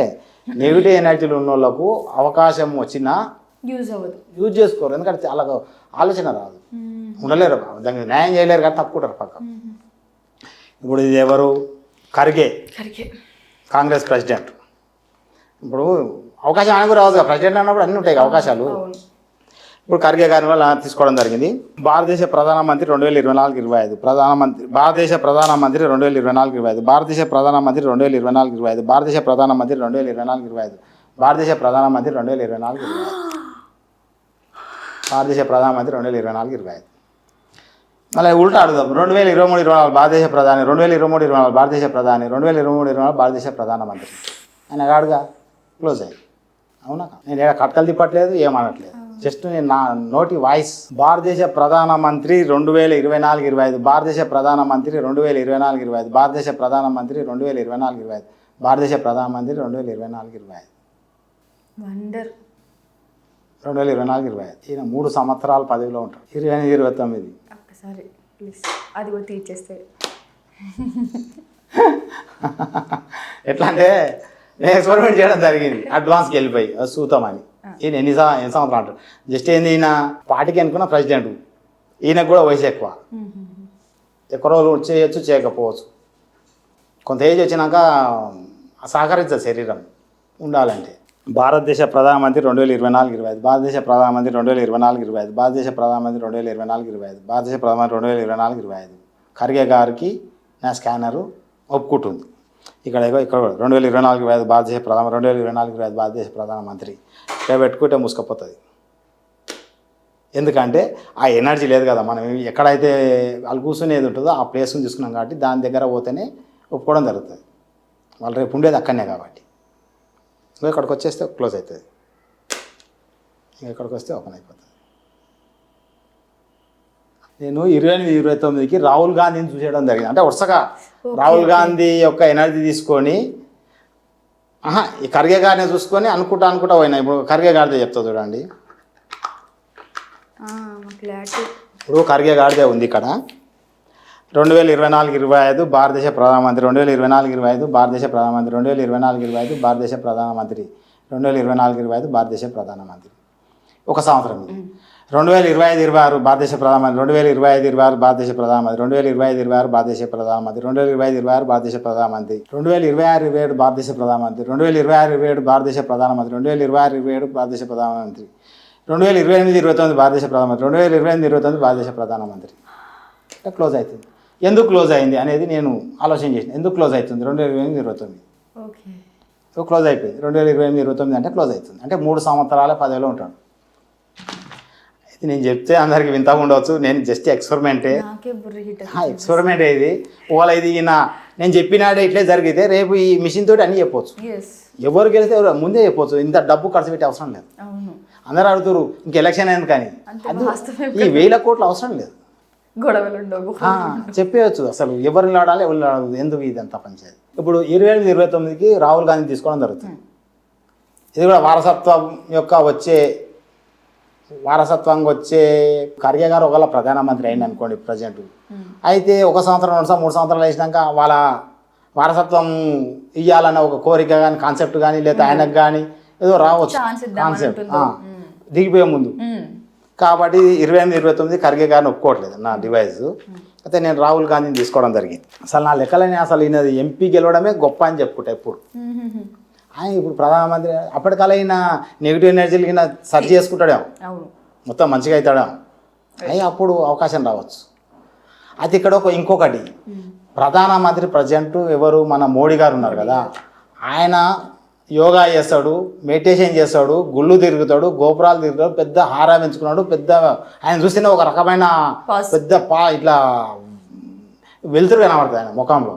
నెగిటివ్ ఎనర్జీలు ఉన్న వాళ్ళకు అవకాశం వచ్చినా యూజ్ చేసుకోరు. ఎందుకంటే చాలా ఆలోచన రాదు, ఉండలేరు, దానికి న్యాయం చేయలేరు కానీ తప్పుకుంటారు పక్క. ఇప్పుడు ఇది ఎవరు? ఖర్గే, కాంగ్రెస్ ప్రెసిడెంట్. ఇప్పుడు అవకాశం ఆయనకు రాదు కదా, ప్రెసిడెంట్ అన్నప్పుడు అన్నీ ఉంటాయి అవకాశాలు. ఇప్పుడు ఖర్గే గారి వల్ల తీసుకోవడం జరిగింది. భారతదేశ ప్రధానమంత్రి 2024-25, భారతదేశ ప్రధానమంత్రి 2024-25, భారతదేశ ప్రధానమంత్రి 2024-25, భారతదేశ ప్రధానమంత్రి 2024-25, భారతదేశ ప్రధానమంత్రి 2024-25, భారతదేశ ప్రధానమంత్రి 2024-25. మళ్ళీ ఉల్టా అడుగుదాం. 2023-24 భారతదేశ ప్రధాని, 2023-24 భారతదేశ ప్రధాని, 2023-24 భారతదేశ ప్రధానమంత్రి. ఆయన కాడుగా క్లోజ్ అయ్యి. అవునా? నేను ఏడా కట్కలు తిప్పట్లేదు, ఏమనట్లేదు, జస్ట్ నేను నా నోటి వాయిస్. భారతదేశ ప్రధానమంత్రి 2024-25, భారతదేశ ప్రధానమంత్రి 2024-25, భారతదేశ ప్రధానమంత్రి 2024-25, భారతదేశ ప్రధానమంత్రి 2024-25, 2024-25. ఈయన 3 సంవత్సరాల పదవిలో ఉంటారు. 28-29 ఒక్కసారి ప్లీజ్ అది కూడా తీర్చేస్తే. ఎట్లా అంటే నేను ఎక్స్పెరిమెంట్ చేయడం జరిగింది, అడ్వాన్స్కి వెళ్ళిపోయి చూద్దామని. ఈయన ఎన్ని సంవత్సరాలు అంటారు. జస్ట్ ఏంది, ఈయన పార్టీకి అనుకున్న ప్రెసిడెంట్, ఈయనకు కూడా వయసు ఎక్కువ రోజులు చేయొచ్చు, చేయకపోవచ్చు. కొంత ఏజ్ వచ్చినాక సహకరించదు శరీరం ఉండాలంటే. భారతదేశ ప్రధానమంత్రి 2024-25, భారతదేశ ప్రధానమంత్రి 2024-25, భారతదేశ ప్రధానమంత్రి 2024-25, భారతదేశ ప్రధానమంత్రి 2024-25. ఖర్గే గారికి నా స్కానరు ఒప్పుకుంటుంది. ఇక్కడ 2024-25 భారతదేశ ప్రధాన, 2024-25 భారతదేశ ప్రధానమంత్రి. ఇక్కడ పెట్టుకుంటే మూసుకపోతుంది. ఎందుకంటే ఆ ఎనర్జీ లేదు కదా, మనం ఎక్కడైతే వాళ్ళు కూర్చునేది ఉంటుందో ఆ ప్లేస్ని తీసుకున్నాం కాబట్టి దాని దగ్గర పోతేనే ఒప్పుకోవడం జరుగుతుంది. వాళ్ళు రేపు ఉండేది అక్కడనే కాబట్టి. ఇక్కడికి వచ్చేస్తే క్లోజ్ అవుతుంది, ఇక్కడికి వస్తే ఓపెన్ అయిపోతుంది. నేను 28-29కి రాహుల్ గాంధీని చూసేయడం జరిగింది. అంటే వరుసగా రాహుల్ గాంధీ యొక్క ఎనర్జీ తీసుకొని ఈ ఖర్గే గారిని చూసుకొని అనుకుంటా పోయినా. ఇప్పుడు ఖర్గే గారిదే చెప్తా చూడండి. ఇప్పుడు ఖర్గే గారిదే ఉంది ఇక్కడ. 2024-25 భారతదేశ ప్రధానమంత్రి, 2024-25 భారతదేశ ప్రధానమంత్రి, 2024-25 భారతదేశ ప్రధానమంత్రి, 2024-25 భారతదేశ ప్రధానమంత్రి. ఒక సంవత్సరం ఇది. 2025-26 భారతదేశ ప్రధానమంత్రి, 2025-26 భారతదేశ ప్రధానమంత్రి, 2025-26 భారతదేశ ప్రధానమంత్రి, 2025-26 భారతదేశ ప్రధానమంత్రి, 2026-27 భారతదేశ ప్రధానమంత్రి, 2026-27 భారతదేశ ప్రధానమంత్రి, 2026-27 భారతదేశ ప్రధానమంత్రి, 2028-29 భారతదేశ ప్రధానమంత్రి, 2028-29 భారతదేశ ప్రధానమంత్రి. ఇట్లా క్లోజ్ అవుతుంది. ఎందుకు క్లోజ్ అయింది అనేది నేను ఆలోచన చేసిన. ఎందుకు క్లోజ్ అవుతుంది? 2028-29 క్లోజ్ అయిపోయింది. 2028-29 అంటే క్లోజ్ అవుతుంది. అంటే 3 సంవత్సరాల పదవిలో ఉంటాడు. అయితే నేను చెప్తే అందరికి వింతగా ఉండవచ్చు, నేను జస్ట్ ఎక్స్పెరిమెంటే. ఎక్స్పెరిమెంట్ ఇది. ఒకవేళ ఇది నేను చెప్పినాడే ఇట్లే జరిగితే రేపు ఈ మిషన్ తోటి అన్నీ చెప్పవచ్చు. ఎవరు గెలిస్తే ఎవరు ముందే చెప్పవచ్చు. ఇంత డబ్బు ఖర్చు పెట్టే అవసరం లేదు. అందరూ అడుగుతారు ఇంక ఎలక్షన్ అయింది కానీ ఈ 1000 కోట్లు అవసరం లేదు, గొడవలు ఉండవు, చెప్పేయచ్చు. అసలు ఎవరిని ఆడాలి ఎవరిని ఆడదు, ఎందుకు ఇదంతా పంచాయతీ. ఇప్పుడు 28-29కి రాహుల్ గాంధీ తీసుకోవడం జరుగుతుంది. ఇది కూడా వారసత్వం యొక్క వచ్చే వారసత్వంగా వచ్చే ఖర్గే గారు ఒకవేళ ప్రధానమంత్రి అయింది అనుకోండి ప్రజెంట్, అయితే 1 సంవత్సరం 2 సంవత్సరం 3 సంవత్సరాలు వేసినాక వాళ్ళ వారసత్వం ఇవ్వాలన్న ఒక కోరిక కానీ కాన్సెప్ట్ కానీ లేదా ఆయనకు కానీ ఏదో రావచ్చు కాన్సెప్ట్ దిగిపోయే ముందు. కాబట్టి 28, 29 ఖర్గే గారిని ఒప్పుకోవట్లేదు నా డివైస్. అయితే నేను రాహుల్ గాంధీని తీసుకోవడం జరిగింది. అసలు నా లెక్కలని అసలు ఈయనది ఎంపీ గెలవడమే గొప్ప అని చెప్పుకుంటా ఎప్పుడు. ఆయన ఇప్పుడు ప్రధానమంత్రి అప్పటికల్లా ఈయన నెగిటివ్ ఎనర్జీలు ఈయన సర్చ్ చేసుకుంటాడేమో, మొత్తం మంచిగా అవుతాడేమో, అయ్యి అప్పుడు అవకాశం రావచ్చు. అయితే ఇక్కడ ఇంకొకటి, ప్రధానమంత్రి ప్రజెంట్ ఎవరు మన మోడీ గారు ఉన్నారు కదా, ఆయన యోగా చేస్తాడు, మెడిటేషన్ చేస్తాడు, గుళ్ళు తిరుగుతాడు, గోపురాలు తిరుగుతాడు, పెద్ద హారం ఎంచుకున్నాడు, పెద్ద ఆయన చూస్తేనే ఒక రకమైన పెద్ద ఇట్లా వెలుతురు కనబడుతుంది ఆయన ముఖంలో.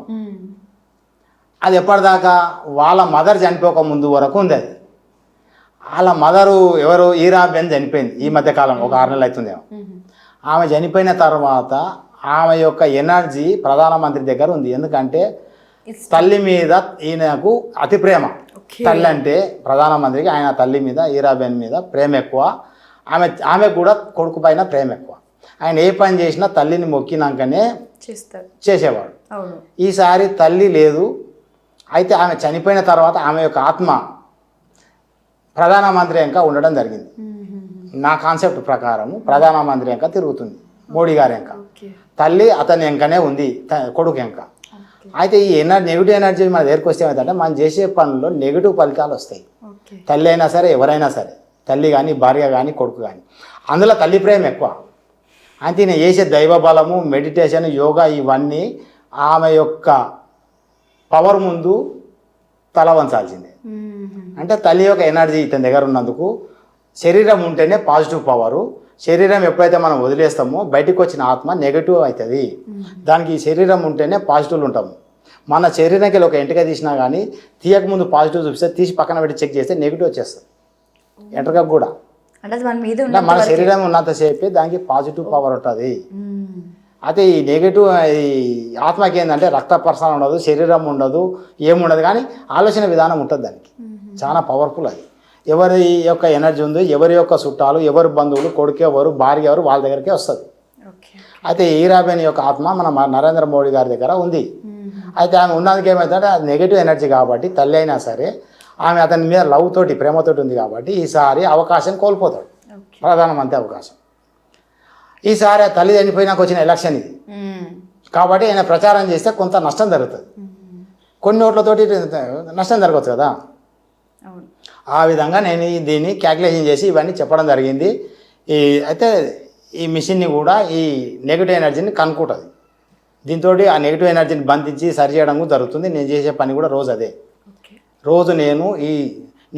అది ఎప్పటిదాకా వాళ్ళ మదర్ చనిపోక ముందు వరకు ఉంది. అది వాళ్ళ మదరు ఎవరు ఈరాబెన్ చనిపోయింది ఈ మధ్యకాలం, ఒక 6 నెలలు అవుతుందేమో. ఆమె చనిపోయిన తర్వాత ఆమె యొక్క ఎనర్జీ ప్రధానమంత్రి దగ్గర ఉంది. ఎందుకంటే తల్లి మీద ఈయనకు అతి ప్రేమ. తల్లి అంటే ప్రధానమంత్రికి ఆయన తల్లి మీద ఈరాబెన్ మీద ప్రేమ ఎక్కువ. ఆమె కూడా కొడుకు పైన ప్రేమ ఎక్కువ. ఆయన ఏ పని చేసినా తల్లిని మొక్కినాకనే చేసేవాడు. ఈసారి తల్లి లేదు. అయితే ఆమె చనిపోయిన తర్వాత ఆమె యొక్క ఆత్మ ప్రధానమంత్రి ఇంకా ఉండడం జరిగింది. నా కాన్సెప్ట్ ప్రకారం ప్రధానమంత్రి ఇంకా తిరుగుతుంది, మోడీ గారి ఇంకా. తల్లి అతని వెంకనే ఉంది, కొడుకు వెంక. అయితే ఈ నెగిటివ్ ఎనర్జీ మన దగ్గరికి వస్తే ఏమవుతుందంటే మనం చేసే పనుల్లో నెగిటివ్ ఫలితాలు వస్తాయి. తల్లి అయినా సరే ఎవరైనా సరే, తల్లి కానీ భార్య కానీ కొడుకు కానీ, అందులో తల్లి ప్రేమ ఎక్కువ. అయితే నేను చేసే దైవ బలము, మెడిటేషన్, యోగా ఇవన్నీ ఆమె యొక్క పవర్ ముందు తల వంచాల్సిందే. అంటే తల్లి యొక్క ఎనర్జీ ఇతని దగ్గర ఉన్నందుకు శరీరం ఉంటేనే పాజిటివ్ పవరు. శరీరం ఎప్పుడైతే మనం వదిలేస్తామో బయటకు వచ్చిన ఆత్మ నెగిటివ్ అవుతుంది. దానికి ఈ శరీరం ఉంటేనే పాజిటివ్లు ఉంటాము. మన శరీరానికి ఒక ఎంటిక తీసినా కానీ తీయక ముందు పాజిటివ్ చూపిస్తే తీసి పక్కన పెట్టి చెక్ చేస్తే నెగిటివ్ వచ్చేస్తుంది. ఎంటకకు కూడా అంటే మన శరీరం ఉన్నంతసేపే దానికి పాజిటివ్ పవర్ ఉంటుంది. అయితే ఈ నెగిటివ్ ఈ ఆత్మకి ఏంటంటే రక్త ప్రసరణ ఉండదు, శరీరం ఉండదు, ఏముండదు, కానీ ఆలోచన విధానం ఉంటుంది దానికి. చాలా పవర్ఫుల్ అది. ఎవరి యొక్క ఎనర్జీ ఉందో, ఎవరి యొక్క చుట్టాలు, ఎవరి బంధువులు, కొడుకు ఎవరు, భార్య ఎవరు, వాళ్ళ దగ్గరికే వస్తుంది. అయితే ఈరాబెన్ యొక్క ఆత్మ మన నరేంద్ర మోడీ గారి దగ్గర ఉంది. అయితే ఆమె ఉన్నందుకు ఏమవుతుందంటే అది నెగిటివ్ ఎనర్జీ కాబట్టి తల్లి అయినా సరే ఆమె అతని మీద లవ్ తోటి ప్రేమతోటి ఉంది కాబట్టి ఈసారి అవకాశం కోల్పోతాడు, ప్రధానమంత్రి అవకాశం. ఈసారి ఆ తల్లి చనిపోయినాక వచ్చిన ఎలక్షన్ ఇది కాబట్టి ఆయన ప్రచారం చేస్తే కొంత నష్టం జరుగుతుంది, కొన్ని ఓట్లతోటి నష్టం జరగవచ్చు కదా. ఆ విధంగా నేను దీన్ని క్యాల్కులేషన్ చేసి ఇవన్నీ చెప్పడం జరిగింది. అయితే ఈ మిషన్ని కూడా ఈ నెగిటివ్ ఎనర్జీని కనుక్కుంటుంది. దీంతో ఆ నెగిటివ్ ఎనర్జీని బంధించి సరి చేయడం జరుగుతుంది. నేను చేసే పని కూడా రోజు అదే. రోజు నేను ఈ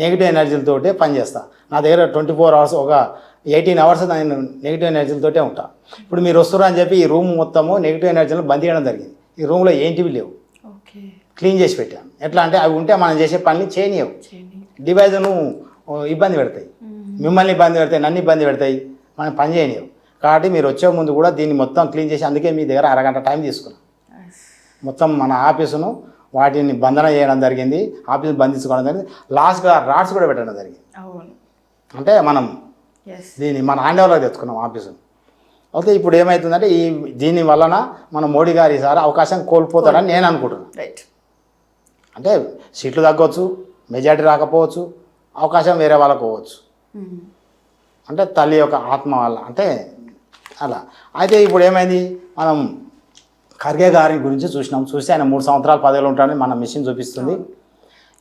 నెగిటివ్ ఎనర్జీలతోటే పనిచేస్తాను. నా దగ్గర 24 అవర్స్ ఒక 18 అవర్స్ నేను నెగిటివ్ ఎనర్జీలతోటే ఉంటా. ఇప్పుడు మీరు వస్తున్నారు అని చెప్పి ఈ రూమ్ మొత్తము నెగిటివ్ ఎనర్జీలను బంద్ చేయడం జరిగింది. ఈ రూమ్లో ఏంటివి లేవు, క్లీన్ చేసి పెట్టాను. ఎట్లా అంటే అవి ఉంటే మనం చేసే పని చేయనియవు, డివైజ్ను ఇబ్బంది పెడతాయి, మిమ్మల్ని ఇబ్బంది పెడతాయి, నన్ను ఇబ్బంది పెడతాయి, మనం పని చేయనియవు. కాబట్టి మీరు వచ్చే ముందు కూడా దీన్ని మొత్తం క్లీన్ చేసి, అందుకే మీ దగ్గర అరగంట టైం తీసుకున్నాం. మొత్తం మన ఆఫీసును వాటిని బంధన చేయడం జరిగింది, ఆఫీసును బంధించుకోవడం జరిగింది, లాస్ట్గా రాడ్స్ కూడా పెట్టడం జరిగింది. అంటే మనం దీన్ని మన హ్యాండ్ ఓవర్లో తెచ్చుకున్నాం ఆఫీసును. అయితే ఇప్పుడు ఏమవుతుందంటే దీని వలన మన మోడీ గారు ఈసారి అవకాశం కోల్పోతారని నేను అనుకుంటున్నాను. అంటే సీట్లు తగ్గవచ్చు, మెజారిటీ రాకపోవచ్చు, అవకాశం వేరే వాళ్ళకు పోవచ్చు. అంటే తల్లి యొక్క ఆత్మ వల్ల అంటే అలా. అయితే ఇప్పుడు ఏమైంది, మనం ఖర్గే గారి గురించి చూసి ఆయన 3 సంవత్సరాలు పదవిలో ఉంటాడని మన మిషన్ చూపిస్తుంది.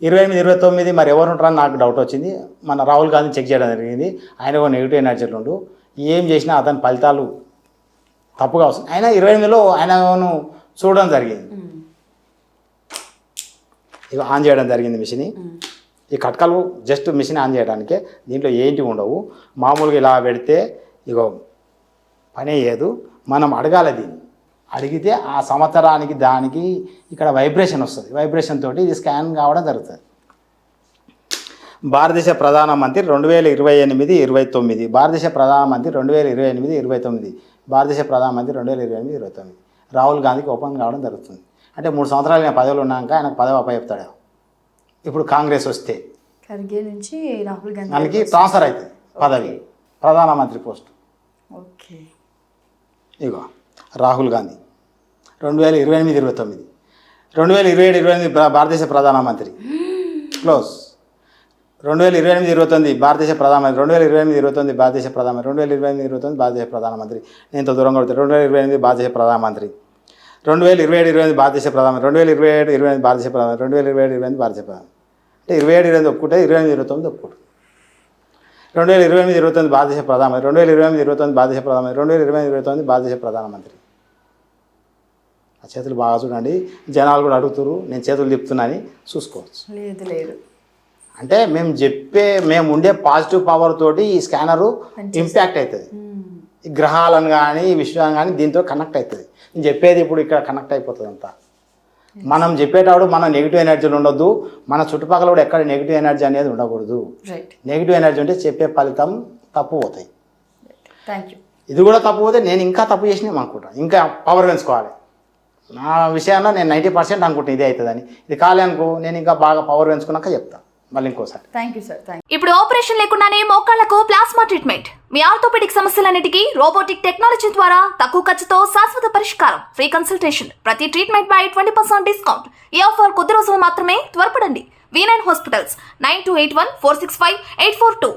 28, 29 మరి ఎవరు ఉంటారని నాకు డౌట్ వచ్చింది. మన రాహుల్ గాంధీ చెక్ చేయడం జరిగింది. ఆయన ఒక నెగిటివ్ ఎనర్జీలు ఉండు, ఏం చేసినా అతని ఫలితాలు తప్పుగా వస్తుంది. ఆయన 28లో ఆయనను చూడడం జరిగింది. ఇక ఆన్ చేయడం జరిగింది మిషన్. ఈ కట్కలు జస్ట్ మిషన్ ఆన్ చేయడానికే, దీంట్లో ఏంటి ఉండవు. మామూలుగా ఇలా పెడితే ఇగో పని అయ్యేదు. మనం అడగాలి, దీన్ని అడిగితే ఆ సంవత్సరానికి దానికి ఇక్కడ వైబ్రేషన్ వస్తుంది. వైబ్రేషన్ తోటి ఇది స్కాన్ కావడం జరుగుతుంది. భారతదేశ ప్రధానమంత్రి 2028-29, భారతదేశ ప్రధానమంత్రి 2028-29, భారతదేశ ప్రధానమంత్రి 2028-29 రాహుల్ గాంధీకి ఓపెన్ కావడం జరుగుతుంది. అంటే 3 సంవత్సరాలు నేను పదవిలో ఉన్నాక ఆయనకు పదవి అప్పచెప్తాడు. ఇప్పుడు కాంగ్రెస్ వస్తే ఖర్గే నుంచి రాహుల్ గాంధీ మనకి ట్రాన్స్ఫర్ అవుతుంది పదవి. ప్రధానమంత్రి పోస్ట్. ఓకే. ఇగో రాహుల్ గాంధీ 2028-29, 2027-28 భారతదేశ ప్రధానమంత్రి. క్లోజ్. 2028-29 భారతదేశ ప్రధానమంత్రి, 2028-29 భారతదేశ ప్రధానమంత్రి, 2028-29 భారతదేశ ప్రధానమంత్రి. నేను ఇంత దూరంగా కొడతాను. 2028 భారతదేశ ప్రధానమంత్రి, 2027-28 భారతదేశ ప్రధానమంత్రి, 2027-28 భారతదేశ ప్రధానమంత్రి, 2027-28 భారతదేశ ప్రధానమంత్రి. అంటే 27-28 ఒప్పుకుంటే 28-29 ఒప్పుకుంటు. 2028-29 భారతదేశ ప్రధానమంత్రి, 2028-29 భారతదేశ ప్రధానమంత్రి, 2028-29 భారతదేశ ప్రధానమంత్రి. ఆ చేతులు బాగా చూడండి. జనాలు కూడా అడుగుతారు, నేను చేతులు తిప్పుతున్నాని చూసుకోవచ్చు. లేదు లేదు, అంటే మేము ఉండే పాజిటివ్ పవర్ తోటి ఈ స్కానరు ఇంపాక్ట్ అవుతుంది. ఈ గ్రహాలను కానీ ఈ విషయాన్ని కానీ దీంతో కనెక్ట్ అవుతుంది. నేను చెప్పేది ఇప్పుడు ఇక్కడ కనెక్ట్ అయిపోతుంది అంతా. మనం చెప్పేటప్పుడు మన నెగిటివ్ ఎనర్జీలు ఉండొద్దు, మన చుట్టుపక్కల కూడా ఎక్కడ నెగిటివ్ ఎనర్జీ అనేది ఉండకూడదు. నెగిటివ్ ఎనర్జీ ఉంటే చెప్పే ఫలితం తప్పు పోతాయి. ఇది కూడా తప్పు పోతే నేను ఇంకా తప్పు చేసినాం అనుకుంటా, ఇంకా పవర్ పెంచుకోవాలి. నా విషయంలో నేను 90% అనుకుంటాను ఇదే అవుతుందని. ఇది కాలే అనుకో, నేను ఇంకా బాగా పవర్ పెంచుకున్నాక చెప్తాను మళ్ళీ ఇంకోసారి. Thank you sir. ఇప్పుడు ఆపరేషన్ లేకుండానే మోకాళ్లకు ప్లాస్మా ట్రీట్మెంట్. మీ ఆర్థోపెడిక్ సమస్యలన్నిటికీ రోబోటిక్ టెక్నాలజీ ద్వారా తక్కువ ఖర్చుతో శాశ్వత పరిష్కారం. Free consultation. ప్రతి ట్రీట్మెంట్ పై 20% డిస్కౌంట్. ఈ ఆఫర్ కొద్ది రోజులు మాత్రమే. త్వరపడండి. V9 hospitals 9281465842.